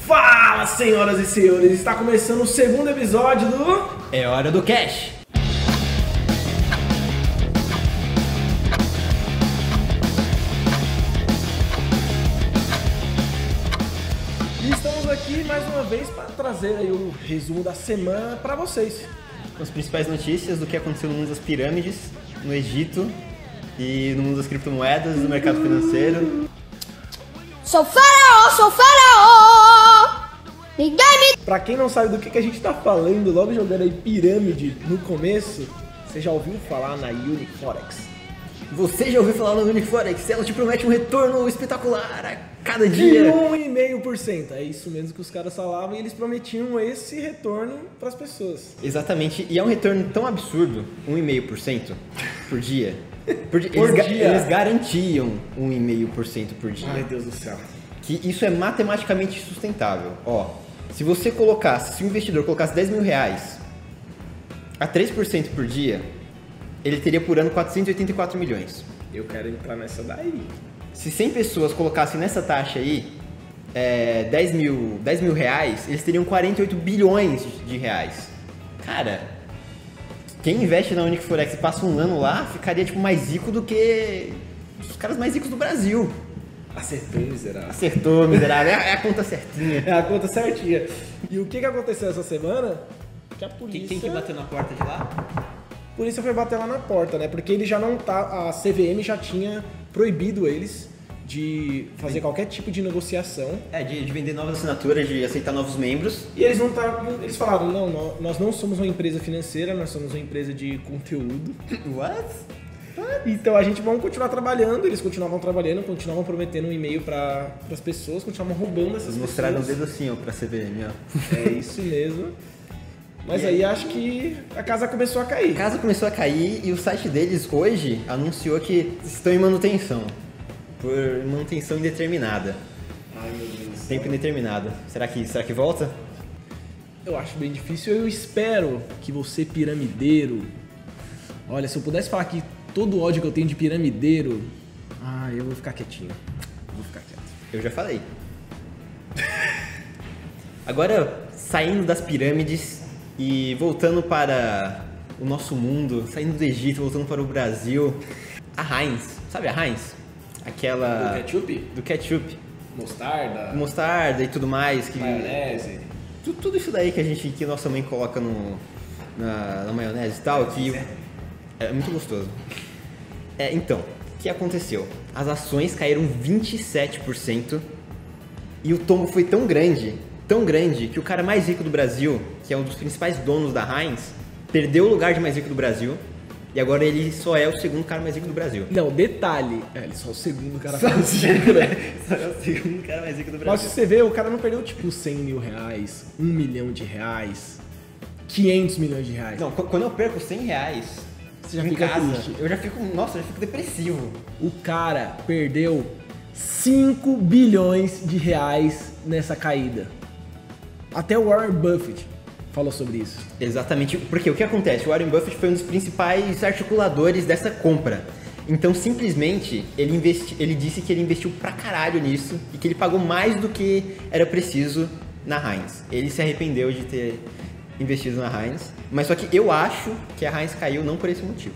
Fala, senhoras e senhores! Está começando o segundo episódio do... É hora do cash! E estamos aqui mais uma vez para trazer aí o resumo da semana para vocês. Com as principais notícias do que aconteceu no mundo das pirâmides, no Egito e no mundo das criptomoedas, no mercado financeiro. Sou faraó! Ninguém me... Pra quem não sabe do que a gente tá falando, logo jogando aí pirâmide no começo, você já ouviu falar na Uniforex? Você já ouviu falar na Uniforex? Ela te promete um retorno espetacular a cada De dia. 1,5%. É isso mesmo que os caras falavam e eles prometiam esse retorno pras pessoas. Exatamente, e é um retorno tão absurdo, 1,5% por dia. Por dia. Eles garantiam 1,5% por dia. Ai, Deus do céu. Que isso é matematicamente sustentável. Ó, se você colocasse, se o investidor colocasse 10 mil reais a 3% por dia, ele teria por ano 484 milhões. Eu quero entrar nessa daí. Se 100 pessoas colocassem nessa taxa aí, 10 mil reais, eles teriam 48 bilhões de reais. Cara, quem investe na Uniforex e passa um ano lá, ficaria tipo mais rico do que os caras mais ricos do Brasil. Acertou, miserável. Acertou, miserável. É a conta certinha. É a conta certinha. E o que aconteceu essa semana? Que a polícia... Quem que bateu na porta de lá? A polícia foi bater lá na porta, né? Porque ele já não tá... A CVM já tinha proibido eles de fazer qualquer tipo de negociação. De vender novas assinaturas, de aceitar novos membros. E eles não estavam... Eles falaram, não, nós não somos uma empresa financeira, nós somos uma empresa de conteúdo. What? Então a gente vai continuar trabalhando, eles continuavam trabalhando, continuavam prometendo um e-mail para as pessoas, continuavam roubando essas pessoas. Mostraram o dedo assim, ó, pra CVM, ó. É isso mesmo. Mas aí acho que a casa começou a cair. A casa começou a cair e o site deles hoje anunciou que estão em manutenção. Por manutenção indeterminada. Ai, meu Deus. Tempo indeterminado. Será que volta? Eu acho bem difícil. Eu espero que você, piramideiro... Olha, se eu pudesse falar que todo o ódio que eu tenho de piramideiro... eu vou ficar quietinho. Vou ficar quieto. Eu já falei. Agora, saindo das pirâmides e voltando para o nosso mundo, saindo do Egito, voltando para o Brasil, a Heinz, sabe a Heinz? Aquela... Do ketchup? Do ketchup. Mostarda? Mostarda e tudo mais. Que... Maionese? Tudo isso daí que nossa mãe coloca na maionese e tal, que é muito gostoso. Então, o que aconteceu? As ações caíram 27% e o tombo foi tão grande, que o cara mais rico do Brasil, que é um dos principais donos da Heinz, perdeu o lugar de mais rico do Brasil e agora ele só é o segundo cara mais rico do Brasil. Não, detalhe, ele só é o segundo cara Só mais rico, né? Só é o segundo cara mais rico do Brasil. Mas se você vê, o cara não perdeu tipo 100 mil reais, 1 milhão de reais, 500 milhões de reais. Não, quando eu perco 100 reais... Você já em fica casa, triste. eu já fico depressivo. O cara perdeu 5 bilhões de reais nessa caída. Até o Warren Buffett falou sobre isso. Exatamente, porque o que acontece? O Warren Buffett foi um dos principais articuladores dessa compra. Então, simplesmente, ele disse que ele investiu pra caralho nisso e que ele pagou mais do que era preciso na Heinz. Ele se arrependeu de ter investido na Heinz, mas só que eu acho que a Heinz caiu não por esse motivo.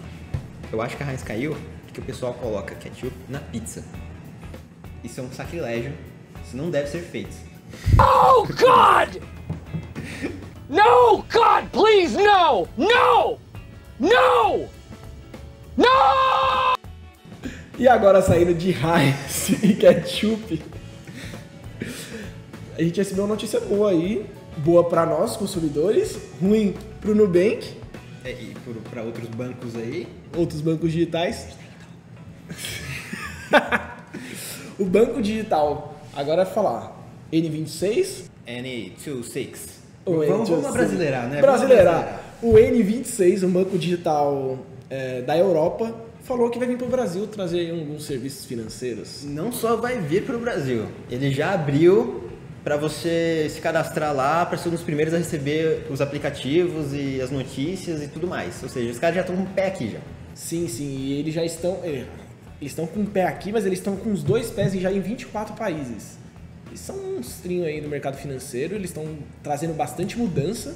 Eu acho que a Heinz caiu porque o pessoal coloca ketchup na pizza. Isso é um sacrilégio, isso não deve ser feito. Oh, God! No, God, please, no! No! No! No! E agora saindo de Heinz e ketchup, a gente recebeu uma notícia boa aí, boa pra nós, consumidores, ruim pro Nubank, E para outros bancos aí. outros bancos digitais. O banco digital, agora vai falar N26... N26. O Vamos N26. abrasileirar, né? Brasileirar. O N26, um banco digital da Europa, falou que vai vir para o Brasil trazer alguns serviços financeiros. Não só vai vir para o Brasil, ele já abriu para você se cadastrar lá, para ser um dos primeiros a receber os aplicativos e as notícias e tudo mais. Ou seja, os caras já estão com o pé aqui já. Sim, e eles já estão... Eles estão com o pé aqui, mas eles estão com os 2 pés já em 24 países. Eles são um monstrinho aí no mercado financeiro, eles estão trazendo bastante mudança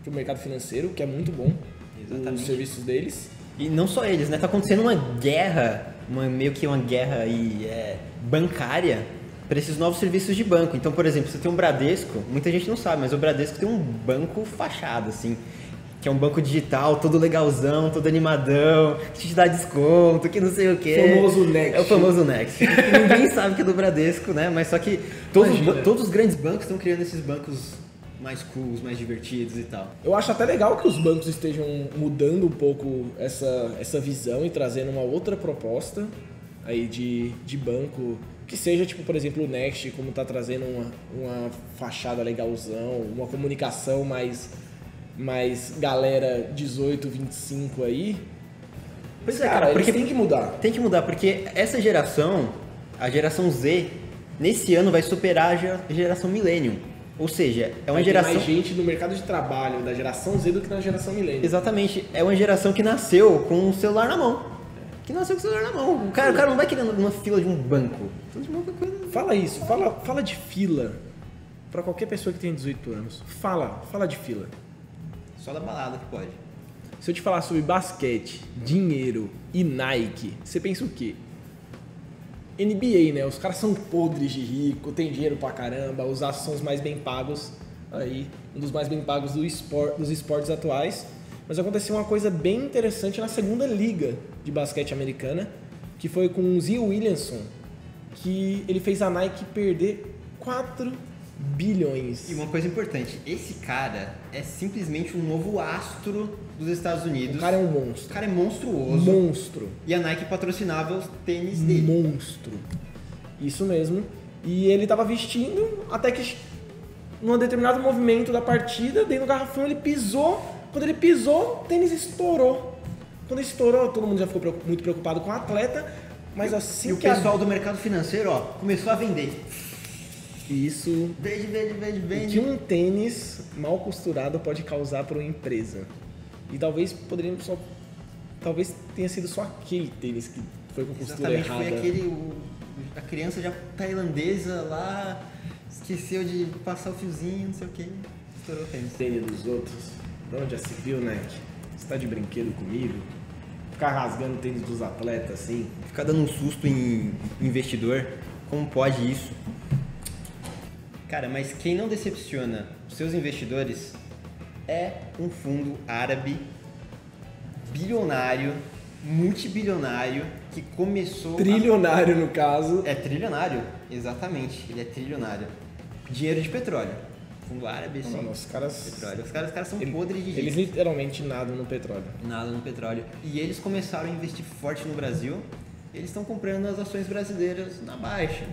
pro mercado financeiro, que é muito bom. Exatamente. Os serviços deles. E não só eles, né? Tá acontecendo uma guerra, meio que uma guerra aí, bancária para esses novos serviços de banco. Então, por exemplo, você tem um Bradesco, muita gente não sabe, mas o Bradesco tem um banco fachada, assim, que é um banco digital, todo legalzão, todo animadão, que te dá desconto, que não sei o quê. O famoso Next. É o famoso Next. Ninguém sabe que é do Bradesco, né? Mas só que todos os grandes bancos estão criando esses bancos mais cools, mais divertidos e tal. Eu acho até legal que os bancos estejam mudando um pouco essa visão e trazendo uma outra proposta aí de banco, que seja, tipo, por exemplo, o Next, como tá trazendo uma fachada legalzão, uma comunicação mais galera 18, 25 aí. Pois Cara, porque tem que mudar. Tem que mudar, porque essa geração, a geração Z, nesse ano vai superar a geração Millennium. Ou seja, é uma Vai ter geração... mais gente no mercado de trabalho da geração Z do que na geração milênio. Exatamente, é uma geração que nasceu com o celular na mão. Que nasceu com o celular na mão. O cara não vai querendo uma fila de um banco. Fala isso, fala de fila pra qualquer pessoa que tenha 18 anos. Fala de fila. Só da balada que pode. Se eu te falar sobre basquete, dinheiro e Nike, você pensa o quê? NBA, né? Os caras são podres de rico, tem dinheiro pra caramba, os astros são os mais bem pagos aí, um dos mais bem pagos dos esportes atuais. Mas aconteceu uma coisa bem interessante na segunda liga de basquete americana, que foi com o Zion Williamson, que ele fez a Nike perder 4 bilhões. E uma coisa importante, esse cara é simplesmente um novo astro dos Estados Unidos. O cara é um O monstro. cara é monstruoso. Monstro. E a Nike patrocinava os tênis dele. Monstro. Isso mesmo. E ele tava vestindo até que num determinado movimento da partida, dentro do garrafão, ele pisou. Quando ele pisou, o tênis estourou. Quando estourou, todo mundo já ficou muito preocupado com o atleta. Mas assim E o que pessoal do mercado financeiro, ó, começou a vender. Isso. Vende. O que um tênis mal costurado pode causar para uma empresa. E talvez talvez tenha sido só aquele tênis que foi com costura Exatamente, errada. foi aquele... a criança já tailandesa lá, esqueceu de passar o fiozinho, não sei o que, estourou o tênis. Tênis dos outros. De onde já se viu, né? Você tá de brinquedo comigo? Ficar rasgando o tênis dos atletas assim. Ficar dando um susto em investidor, como pode isso? Cara, mas quem não decepciona os seus investidores é um fundo árabe bilionário, multibilionário, que começou... Trilionário, no caso. É trilionário, exatamente, ele é trilionário. Dinheiro de petróleo. Fundo árabe, sim. Não, os caras... Petróleo. Os caras são podres de Eles rico. literalmente nadam no petróleo. Nada no petróleo. E eles começaram a investir forte no Brasil. Eles estão comprando as ações brasileiras na baixa.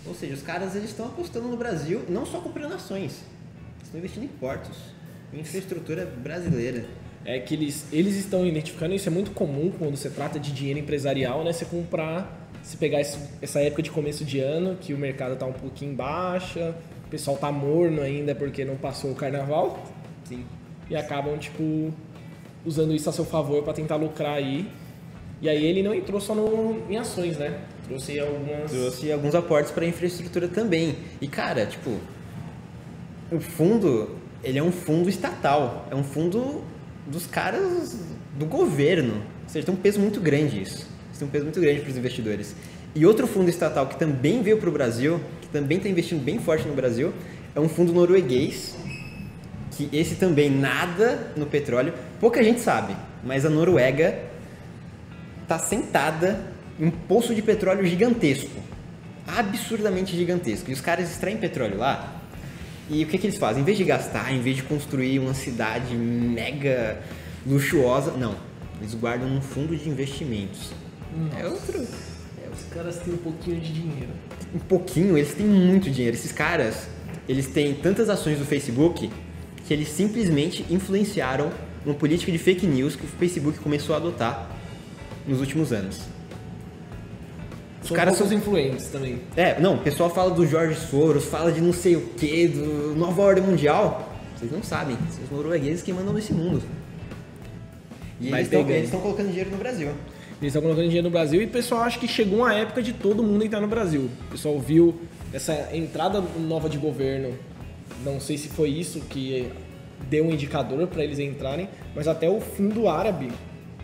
Ou seja, os caras eles estão apostando no Brasil, não só comprando ações. Eles estão investindo em portos, em infraestrutura brasileira. É que eles estão identificando, isso é muito comum quando você trata de dinheiro empresarial, né? Você pegar essa época de começo de ano, que o mercado tá um pouquinho em baixa, o pessoal tá morno ainda porque não passou o carnaval. Sim. E acabam, tipo, usando isso a seu favor para tentar lucrar aí. E aí ele não entrou só em ações, né? Trouxe alguns aportes para a infraestrutura também. E, cara, tipo, o fundo, ele é um fundo estatal. É um fundo dos caras do governo. Ou seja, tem um peso muito grande isso. Tem um peso muito grande para os investidores. E outro fundo estatal que também veio para o Brasil, que também está investindo bem forte no Brasil, é um fundo norueguês, que esse também nada no petróleo. Pouca gente sabe, mas a Noruega está sentada em um poço de petróleo gigantesco. Absurdamente gigantesco. E os caras extraem petróleo lá. E o que eles fazem? Em vez de gastar, em vez de construir uma cidade mega luxuosa, não. Eles guardam num fundo de investimentos. Nossa. É outro... Os caras têm um pouquinho de dinheiro. Um pouquinho, eles têm muito dinheiro. Esses caras, eles têm tantas ações do Facebook que eles simplesmente influenciaram uma política de fake news que o Facebook começou a adotar nos últimos anos. Os caras são influentes também. Não, o pessoal fala do George Soros, fala de não sei o que, do Nova Ordem Mundial. Vocês não sabem, são os noruegueses que mandam nesse mundo. E eles estão colocando dinheiro no Brasil. Eles estão colocando dinheiro no Brasil e o pessoal acha que chegou uma época de todo mundo entrar no Brasil. O pessoal viu essa entrada nova de governo, não sei se foi isso que deu um indicador para eles entrarem, mas até o fundo árabe,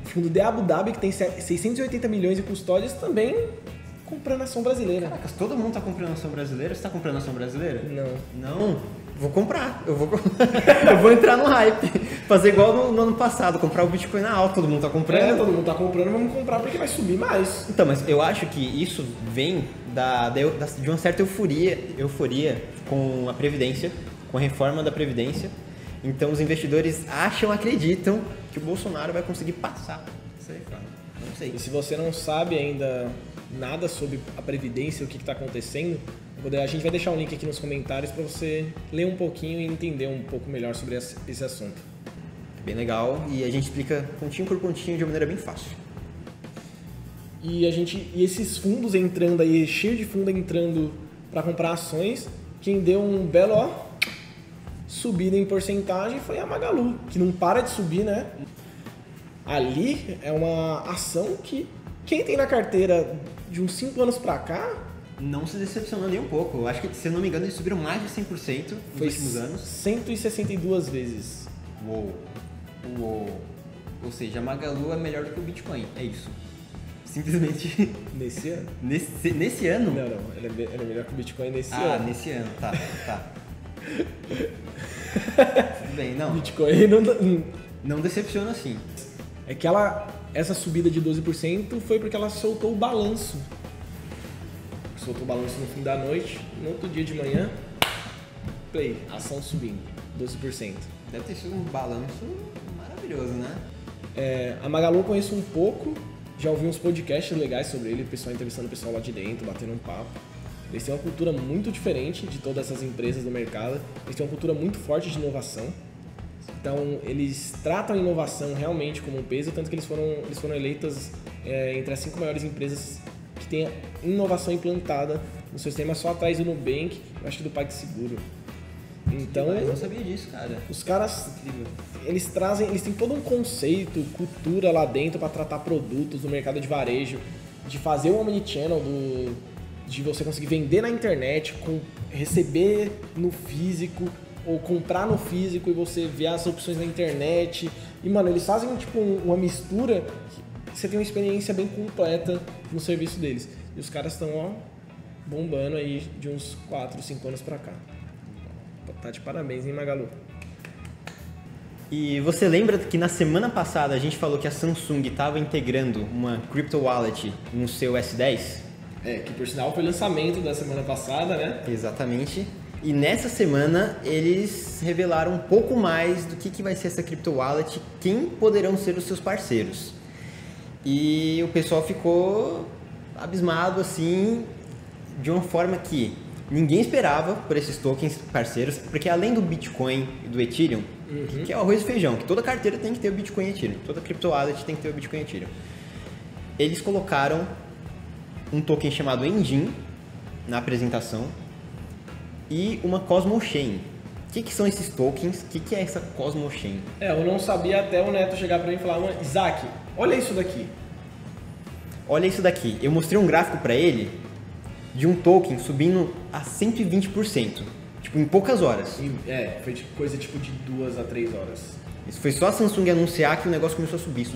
o fundo de Abu Dhabi, que tem 680 milhões de custódias, também comprando ação brasileira. Caracas, todo mundo tá comprando ação brasileira? Você tá comprando ação brasileira? Não. Não? Vou comprar. Eu vou entrar no hype. Fazer igual no ano passado, comprar o Bitcoin na alta, todo mundo tá comprando. Todo mundo tá comprando, vamos comprar porque vai subir mais. Então, mas eu acho que isso vem de uma certa euforia com a Previdência, com a reforma da Previdência. Então os investidores acreditam que o Bolsonaro vai conseguir passar. Não sei, cara. Não sei. E se você não sabe ainda nada sobre a Previdência, o que está acontecendo, a gente vai deixar um link aqui nos comentários para você ler um pouquinho e entender um pouco melhor sobre esse assunto. Bem legal, e a gente explica pontinho por pontinho de uma maneira bem fácil. E esses fundos entrando aí, cheio de fundo entrando para comprar ações, quem deu um belo subida em porcentagem foi a Magalu, que não para de subir, né? Ali é uma ação que quem tem na carteira de uns 5 anos para cá não se decepcionou nem um pouco. Eu acho que, se eu não me engano, eles subiram mais de 100% nos últimos anos. 162 vezes. Uou. Ou seja, a Magalu é melhor do que o Bitcoin. É isso. Simplesmente. Nesse ano? Nesse ano? Não. Ela é melhor que o Bitcoin nesse ano. Ah, nesse ano. Tá. Tudo bem, não. Bitcoin não decepciona assim. É que essa subida de 12% foi porque ela soltou o balanço. Soltou o balanço no fim da noite, no outro dia de manhã, play, ação subindo, 12%. Deve ter sido um balanço maravilhoso, né? A Magalu eu conheço um pouco, já ouvi uns podcasts legais sobre ele, o pessoal entrevistando o pessoal lá de dentro, batendo um papo. Eles têm uma cultura muito diferente de todas essas empresas do mercado, eles têm uma cultura muito forte de inovação. Então, eles tratam a inovação realmente como um peso, tanto que eles foram eleitas entre as 5 maiores empresas que têm inovação implantada no seu sistema, só atrás do Nubank, eu acho que do PagSeguro. Então, eu não sabia disso, cara. Os caras, eles têm todo um conceito, cultura lá dentro para tratar produtos do mercado de varejo, de fazer o omnichannel, de você conseguir vender na internet, receber no físico, ou comprar no físico e você ver as opções na internet. E, mano, eles fazem tipo uma mistura que você tem uma experiência bem completa no serviço deles. E os caras estão, bombando aí de uns 4, 5 anos pra cá. Tá de parabéns, hein, Magalu? E você lembra que na semana passada a gente falou que a Samsung estava integrando uma crypto wallet no seu S10? Que por sinal foi lançamento da semana passada, né? Exatamente. E nessa semana eles revelaram um pouco mais do que vai ser essa crypto wallet, quem poderão ser os seus parceiros. E o pessoal ficou abismado assim, de uma forma que ninguém esperava por esses tokens parceiros, porque além do Bitcoin e do Ethereum, que é o arroz e feijão, que toda carteira tem que ter o Bitcoin e Ethereum, toda crypto wallet tem que ter o Bitcoin e Ethereum. Eles colocaram um token chamado Engine na apresentação e uma Cosmos Chain. O que são esses tokens? O que é essa Cosmos Chain? Eu não sabia até o Neto chegar pra mim e falar: Isaac, olha isso daqui. Olha isso daqui. Eu mostrei um gráfico pra ele de um token subindo a 120%. Tipo, em poucas horas. Foi coisa tipo de 2 a 3 horas. Isso foi só a Samsung anunciar que o negócio começou a subir.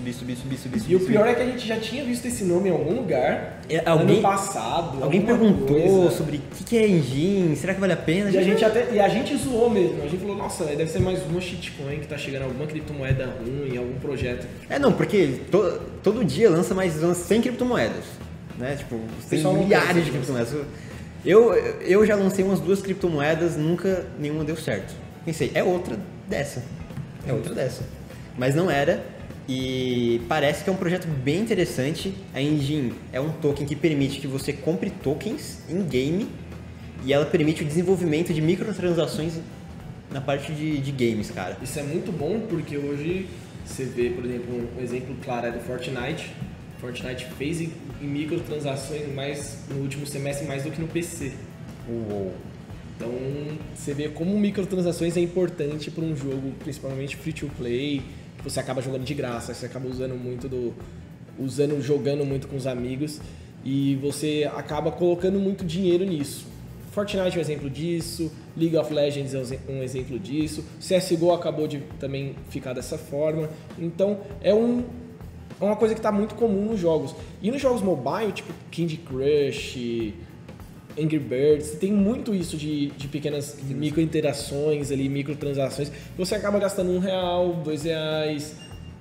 E o pior é que a gente já tinha visto esse nome em algum lugar ano passado. Alguém perguntou sobre o que é Engine, será que vale a pena? E a gente zoou mesmo. A gente falou, nossa, deve ser mais uma shitcoin que tá chegando, alguma criptomoeda ruim, algum projeto. Não, porque todo dia lança 100 criptomoedas. Né? Tipo, tem milhares de criptomoedas. Eu já lancei umas 2 criptomoedas, nunca nenhuma deu certo. Pensei, é outra dessa. Mas não era, e parece que é um projeto bem interessante. A Engine é um token que permite que você compre tokens em game, e ela permite o desenvolvimento de microtransações na parte de games, cara. Isso é muito bom porque hoje você vê, por exemplo, um exemplo claro é do Fortnite. Fortnite fez em microtransações no último semestre mais do que no PC. Uou. Então, você vê como microtransações é importante para um jogo, principalmente free to play, que você acaba jogando de graça, você acaba usando muito jogando muito com os amigos, e você acaba colocando muito dinheiro nisso. Fortnite é um exemplo disso, League of Legends é um exemplo disso, CSGO acabou de também ficar dessa forma. Então é uma coisa que está muito comum nos jogos. E nos jogos mobile, tipo Candy Crush, Angry Birds, tem muito isso de pequenas micro-interações ali, microtransações. Você acaba gastando R$1, R$2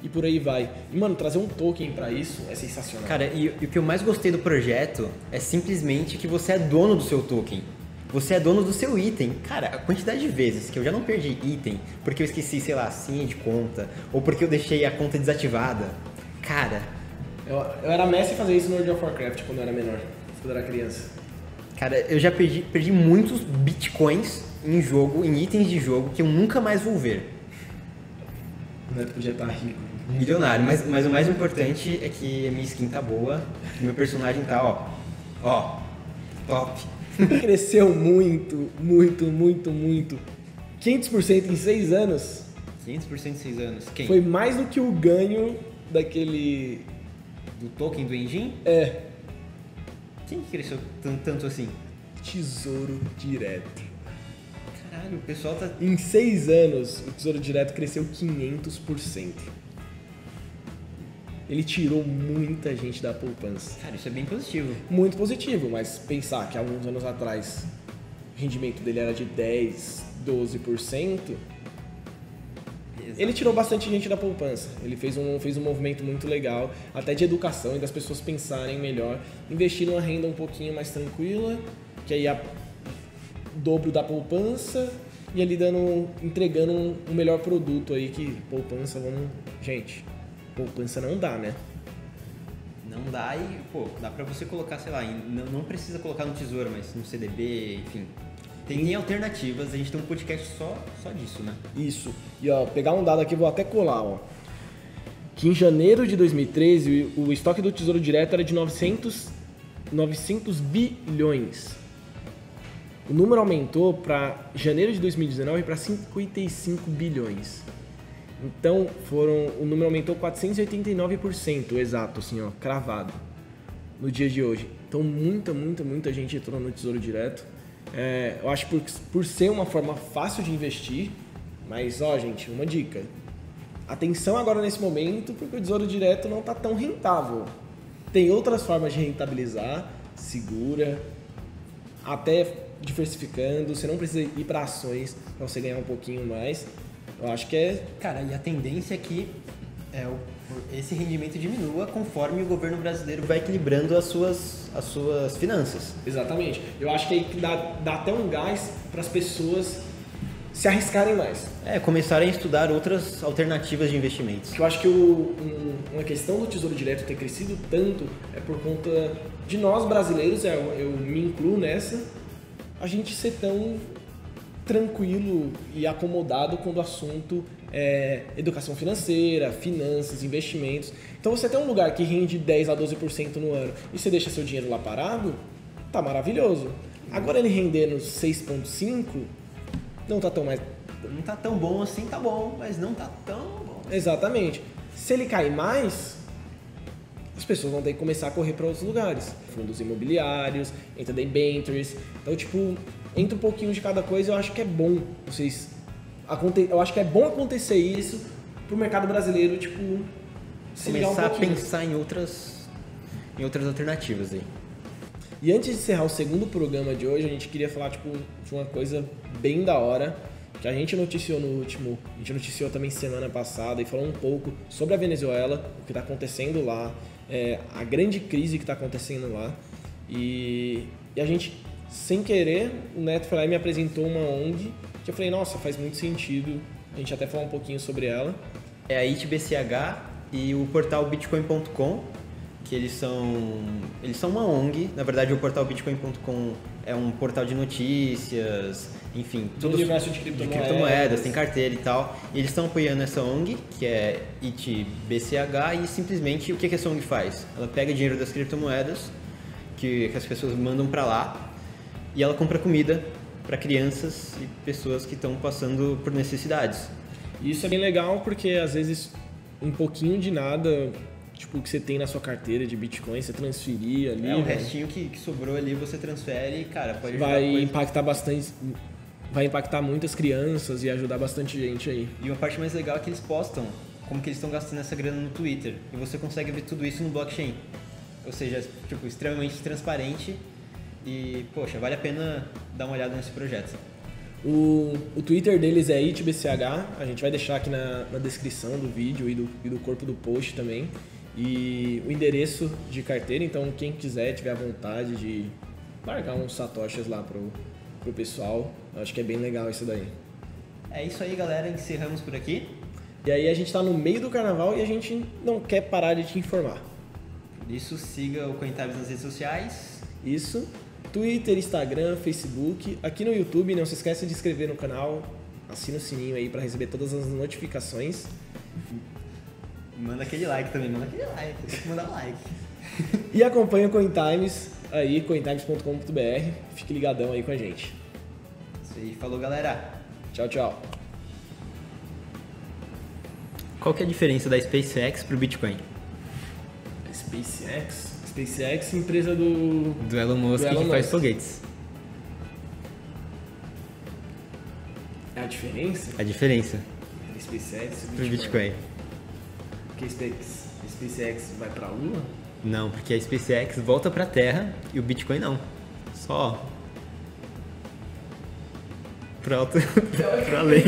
e por aí vai. E, mano, trazer um token pra isso é sensacional. Cara, e o que eu mais gostei do projeto é simplesmente que você é dono do seu token. Você é dono do seu item. Cara, a quantidade de vezes que eu já não perdi item porque eu esqueci, sei lá, a senha de conta, ou porque eu deixei a conta desativada. Cara... Eu era mestre em fazer isso no World of Warcraft quando eu era menor, quando eu era criança. Cara, eu já perdi muitos bitcoins em jogo, em itens de jogo, que eu nunca mais vou ver. Não podia estar rico. Milionário, mas o mais importante é que a minha skin tá boa, que meu personagem tá, ó, top. Cresceu muito, muito, muito, muito. 500% em 6 anos. 500% em 6 anos. Quem? Foi mais do que o ganho daquele... Do token do engine? É. Quem que cresceu tanto assim? Tesouro Direto. Caralho, o pessoal tá... Em 6 anos, o Tesouro Direto cresceu 500%. Ele tirou muita gente da poupança. Cara, isso é bem positivo. Muito positivo, mas pensar que há alguns anos atrás o rendimento dele era de 10, 12%, ele tirou bastante gente da poupança. Ele fez um movimento muito legal, até de educação e das pessoas pensarem melhor, investir numa renda um pouquinho mais tranquila, que aí é o dobro da poupança, e ali entregando um melhor produto aí, que poupança, gente, poupança não dá, né? Não dá e, pô, dá pra você colocar, sei lá, não precisa colocar no tesouro, mas no CDB, enfim. Tem alternativas, a gente tem um podcast só disso, né? Isso. E ó, pegar um dado aqui, vou até colar, ó. Que em janeiro de 2013, o estoque do Tesouro Direto era de 900 bilhões. O número aumentou para janeiro de 2019 para 55 bilhões. Então, o número aumentou 489%, exato, assim, ó, cravado, no dia de hoje. Então, muita gente entrou no Tesouro Direto. Eu acho por ser uma forma fácil de investir, mas, ó, gente, uma dica. Atenção agora nesse momento, porque o Tesouro Direto não está tão rentável. Tem outras formas de rentabilizar, segura, até diversificando. Você não precisa ir para ações para você ganhar um pouquinho mais. Eu acho que é... Cara, e a tendência é que esse rendimento diminua conforme o governo brasileiro vai equilibrando as suas finanças. Exatamente. Eu acho que aí dá até um gás para as pessoas se arriscarem mais. Começarem a estudar outras alternativas de investimentos. Eu acho que uma questão do Tesouro Direto ter crescido tanto é por conta de nós brasileiros, eu me incluo nessa, a gente ser tão tranquilo e acomodado quando o assunto é educação financeira, finanças, investimentos. Então você tem um lugar que rende 10 a 12% no ano e você deixa seu dinheiro lá parado, tá maravilhoso. Agora ele rendendo 6,5%, não tá tão mais... Não tá tão bom assim, tá bom, mas não tá tão bom. Exatamente. Se ele cair mais, as pessoas vão ter que começar a correr para outros lugares. Fundos imobiliários, entra debentures. Então, tipo, entra um pouquinho de cada coisa. Eu acho que é bom eu acho que é bom acontecer isso pro mercado brasileiro, tipo, se ligar um começar a pouquinho. pensar em outras alternativas aí. E antes de encerrar o segundo programa de hoje, a gente queria falar, tipo, de uma coisa bem da hora, que a gente noticiou no último, a gente noticiou também semana passada e falou um pouco sobre a Venezuela, o que está acontecendo lá, a grande crise que está acontecendo lá. E a gente, sem querer, o Neto foi lá e me apresentou uma ONG, que eu falei, nossa, faz muito sentido, a gente até falou um pouquinho sobre ela. É a ITBCH e o portal bitcoin.com, que eles são uma ONG. Na verdade, o portal bitcoin.com é um portal de notícias, enfim, tudo universo de criptomoedas, tem carteira e tal. E eles estão apoiando essa ONG, que é ITBCH, e simplesmente o que essa ONG faz? Ela pega dinheiro das criptomoedas que as pessoas mandam para lá e ela compra comida para crianças e pessoas que estão passando por necessidades. E isso é bem legal porque às vezes um pouquinho de nada tipo, o que você tem na sua carteira de Bitcoin, você transferir ali. O velho. restinho que sobrou ali você transfere e, cara, pode ajudar Vai coisa. impactar bastante, vai impactar muitas crianças e ajudar bastante gente aí. E uma parte mais legal é que eles postam como que eles estão gastando essa grana no Twitter. E você consegue ver tudo isso no blockchain. Ou seja, tipo, extremamente transparente. E, poxa, vale a pena dar uma olhada nesse projeto. O Twitter deles é itbch, a gente vai deixar aqui na descrição do vídeo e do corpo do post também. E o endereço de carteira, então quem quiser, tiver a vontade de largar uns satoshis lá pro pessoal, eu acho que é bem legal isso daí. É isso aí, galera. Encerramos por aqui. E aí a gente tá no meio do carnaval e a gente não quer parar de te informar. Por isso, siga o Cointabs nas redes sociais. Isso, Twitter, Instagram, Facebook, aqui no YouTube, não se esqueça de se inscrever no canal, assina o sininho aí para receber todas as notificações. Manda aquele like também, manda aquele like. Tem que mandar like. E acompanha o CoinTimes aí, cointimes.com.br. Fique ligadão aí com a gente. Isso aí, falou, galera. Tchau, tchau. Qual que é a diferença da SpaceX pro Bitcoin? SpaceX, empresa do Elon Musk Do Elon que faz Musk. foguetes. É a diferença A diferença entre SpaceX e pro Bitcoin. Porque SpaceX vai pra Lua? Não, porque a SpaceX volta pra Terra e o Bitcoin não. Só pra além.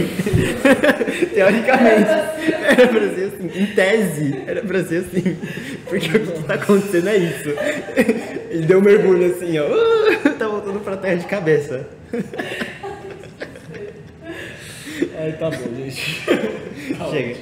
Teoricamente. Era pra ser assim. Em tese, era pra ser assim. Porque o que tá acontecendo é isso. Ele deu um mergulho assim, ó. Tá voltando pra Terra de cabeça. Ai, tá bom, gente. Chega.